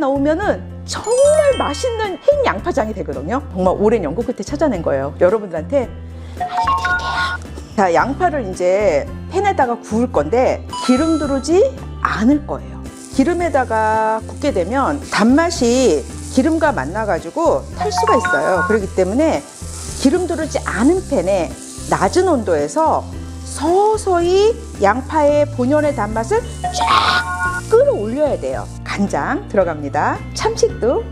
넣으면은 정말 맛있는 흰 양파장이 되거든요. 정말 오랜 연구 끝에 찾아낸 거예요. 여러분들한테 알려드릴게요. 자, 양파를 이제 팬에다가 구울 건데 기름 두르지 않을 거예요. 기름에다가 굽게 되면 단맛이 기름과 만나가지고 탈 수가 있어요. 그렇기 때문에 기름 두르지 않은 팬에 낮은 온도에서 서서히 양파의 본연의 단맛을 쫙 끌어올려야 돼요. 간장 들어갑니다. 참치도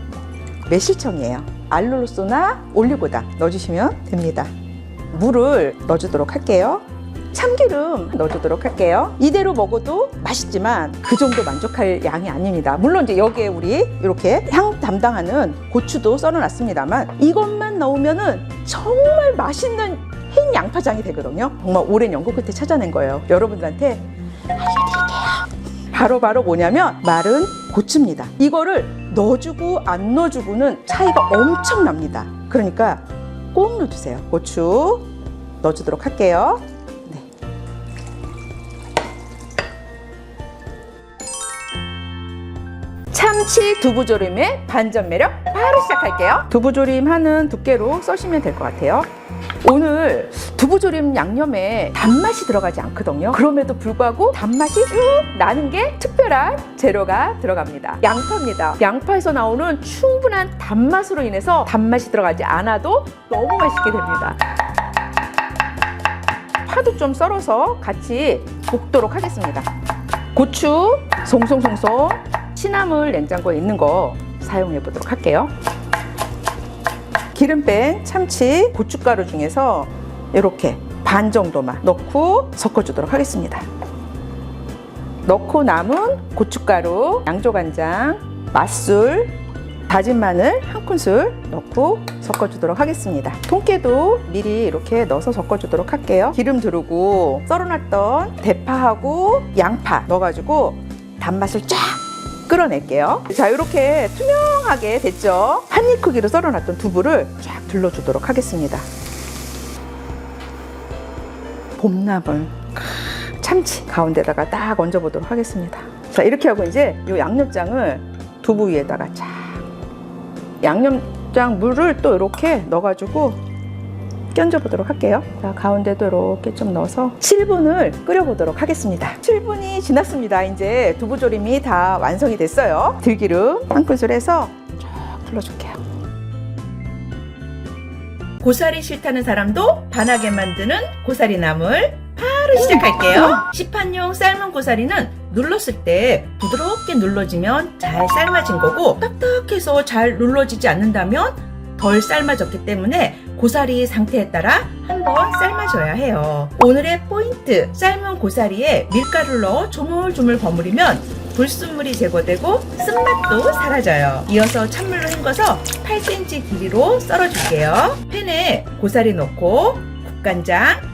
매실청이에요. 알룰로소나 올리고당 넣어주시면 됩니다. 물을 넣어주도록 할게요. 참기름 넣어주도록 할게요. 이대로 먹어도 맛있지만 그 정도 만족할 양이 아닙니다. 물론 이제 여기에 우리 이렇게 향 담당하는 고추도 썰어놨습니다만 이것만 넣으면은 정말 맛있는 흰 양파장이 되거든요. 정말 오랜 연구 끝에 찾아낸 거예요. 여러분들한테 알려드릴게요. 바로 뭐냐면 마른 고추입니다. 이거를 넣어주고 안 넣어주고는 차이가 엄청납니다. 그러니까 꼭 넣어주세요. 고추 넣어주도록 할게요. 참치 두부조림의 반전 매력 바로 시작할게요. 두부조림하는 두께로 써시면 될 것 같아요. 오늘 두부조림 양념에 단맛이 들어가지 않거든요. 그럼에도 불구하고 단맛이 쭉 나는 게 특별한 재료가 들어갑니다. 양파입니다. 양파에서 나오는 충분한 단맛으로 인해서 단맛이 들어가지 않아도 너무 맛있게 됩니다. 파도 좀 썰어서 같이 볶도록 하겠습니다. 고추 송송송송, 시나물 냉장고에 있는 거 사용해 보도록 할게요. 기름 뺀 참치, 고춧가루 중에서 이렇게 반 정도만 넣고 섞어주도록 하겠습니다. 넣고 남은 고춧가루, 양조간장, 맛술, 다진 마늘 한 큰술 넣고 섞어주도록 하겠습니다. 통깨도 미리 이렇게 넣어서 섞어주도록 할게요. 기름 두르고 썰어놨던 대파하고 양파 넣어가지고 단맛을 쫙 끌어낼게요. 자, 이렇게 투명하게 됐죠? 한입 크기로 썰어놨던 두부를 쫙 둘러주도록 하겠습니다. 봄나물, 참치 가운데다가 딱 얹어보도록 하겠습니다. 자, 이렇게 하고 이제 이 양념장을 두부 위에다가 쫙, 양념장 물을 또 이렇게 넣어가지고 끼얹어보도록 할게요. 자, 가운데도 이렇게 좀 넣어서 7분을 끓여보도록 하겠습니다. 7분이 지났습니다. 이제 두부조림이 다 완성이 됐어요. 들기름 한 큰술 해서 쭉 둘러줄게요. 고사리 싫다는 사람도 반하게 만드는 고사리 나물 바로 시작할게요. 시판용 삶은 고사리는 눌렀을 때 부드럽게 눌러지면 잘 삶아진 거고, 딱딱해서 잘 눌러지지 않는다면 덜 삶아졌기 때문에 고사리 상태에 따라 한번 삶아줘야 해요. 오늘의 포인트, 삶은 고사리에 밀가루를 넣어 조물조물 버무리면 불순물이 제거되고 쓴맛도 사라져요. 이어서 찬물로 헹궈서 8cm 길이로 썰어줄게요. 팬에 고사리 넣고 국간장,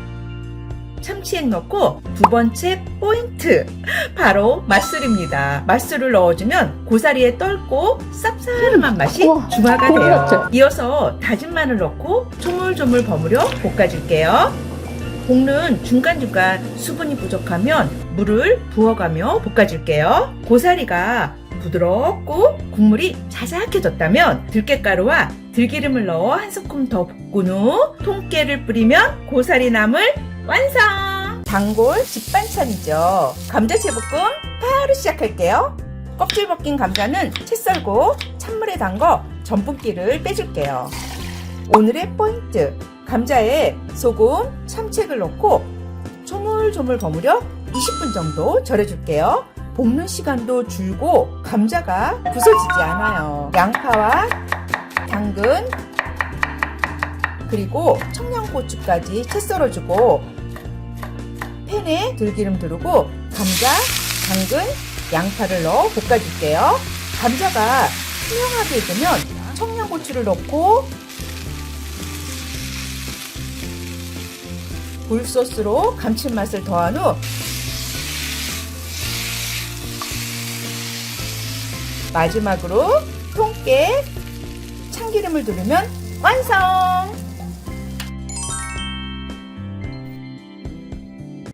참치액 넣고 두 번째 포인트, 바로 맛술입니다. 맛술을 넣어주면 고사리에 떫고 쌉싸름한 맛이 중화가 돼요. 이어서 다진 마늘 넣고 조물조물 버무려 볶아줄게요. 볶는 중간중간 수분이 부족하면 물을 부어가며 볶아줄게요. 고사리가 부드럽고 국물이 자작해졌다면 들깨가루와 들기름을 넣어 한 스푼 더 볶은 후 통깨를 뿌리면 고사리 나물 완성! 단골 집반찬이죠. 감자채볶음 바로 시작할게요. 껍질 벗긴 감자는 채 썰고 찬물에 담궈 전분기를 빼줄게요. 오늘의 포인트, 감자에 소금, 참치액을 넣고 조물조물 버무려 20분 정도 절여줄게요. 볶는 시간도 줄고 감자가 부서지지 않아요. 양파와 당근 그리고 청양고추까지 채 썰어주고 팬에 들기름 두르고 감자, 당근, 양파를 넣어 볶아줄게요. 감자가 투명하게 익으면 청양고추를 넣고 굴소스로 감칠맛을 더한 후 마지막으로 통깨, 참기름을 두르면 완성!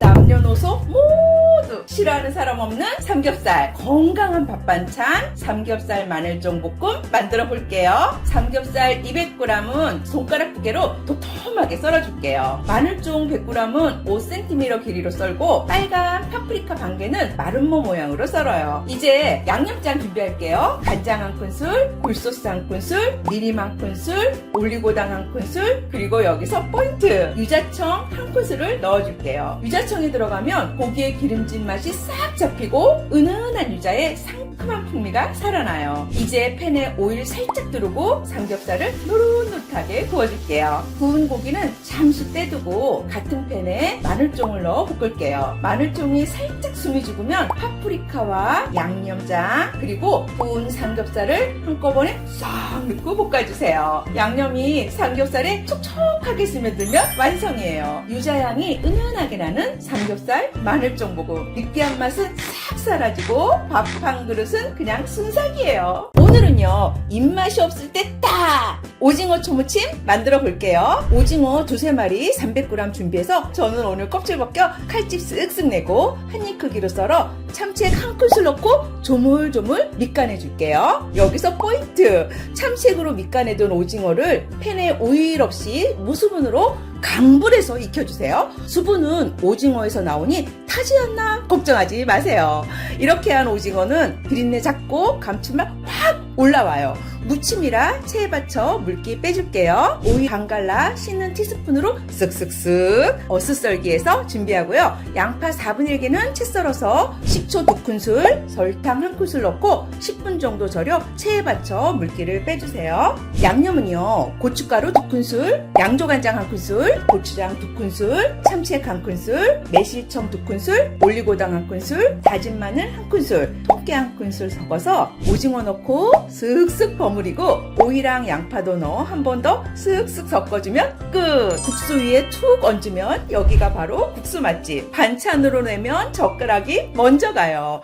남녀노소 모두 필수! 싫어하는 사람 없는 삼겹살, 건강한 밥 반찬, 삼겹살 마늘종 볶음 만들어 볼게요. 삼겹살 200g은 손가락 두께로 도톰하게 썰어줄게요. 마늘종 100g은 5cm 길이로 썰고 빨간 파프리카 반개는 마름모 모양으로 썰어요. 이제 양념장 준비할게요. 간장 한 큰술, 굴소스 한 큰술, 미림 한 큰술, 올리고당 한 큰술, 그리고 여기서 포인트! 유자청 한 큰술을 넣어줄게요. 유자청이 들어가면 고기의 기름진 맛이 싹 잡히고 은은한 유자의 상큼한 풍미가 살아나요. 이제 팬에 오일 살짝 두르고 삼겹살을 노릇노릇하게 구워줄게요. 구운 고기는 잠시 빼두고 같은 팬에 마늘종을 넣어 볶을게요. 마늘종이 살짝 숨이 죽으면 파프리카와 양념장 그리고 구운 삼겹살을 한꺼번에 싹 넣고 볶아주세요. 양념이 삼겹살에 촉촉하게 스며들면 완성이에요. 유자향이 은은하게 나는 삼겹살 마늘종 볶음. 느끼한 맛은 싹 사라지고 밥 한 그릇은 그냥 순삭이에요. 오늘은요 입맛이 없을 때 딱 오징어 초무침 만들어 볼게요. 오징어 2~3마리 300g 준비해서 저는 오늘 껍질 벗겨 칼집 쓱쓱 내고 한입 크기로 썰어 참치액 한 큰술 넣고 조물조물 밑간해 줄게요. 여기서 포인트! 참치액으로 밑간해둔 오징어를 팬에 오일 없이 무수분으로 강불에서 익혀주세요. 수분은 오징어에서 나오니 타지 않나 걱정하지 마세요. 이렇게 한 오징어는 비린내 잡고 감칠맛 확 올라와요. 무침이라 체에 받쳐 물기 빼줄게요. 오이 반 갈라 씻는 티스푼으로 쓱쓱쓱 어슷썰기해서 준비하고요. 양파 4분의 1개는 채 썰어서 식초 2큰술, 설탕 1큰술 넣고 10분 정도 절여 체에 받쳐 물기를 빼주세요. 양념은요 고춧가루 2큰술, 양조간장 1큰술, 고추장 2큰술, 참치액 1큰술, 매실청 2큰술, 올리고당 1큰술, 다진 마늘 1큰술, 통깨 1큰술 섞어서 오징어 넣고 슥슥 버무리고 오이랑 양파도 넣어 한 번 더 슥슥 섞어주면 끝! 국수 위에 툭 얹으면 여기가 바로 국수 맛집. 반찬으로 내면 젓가락이 먼저 가요.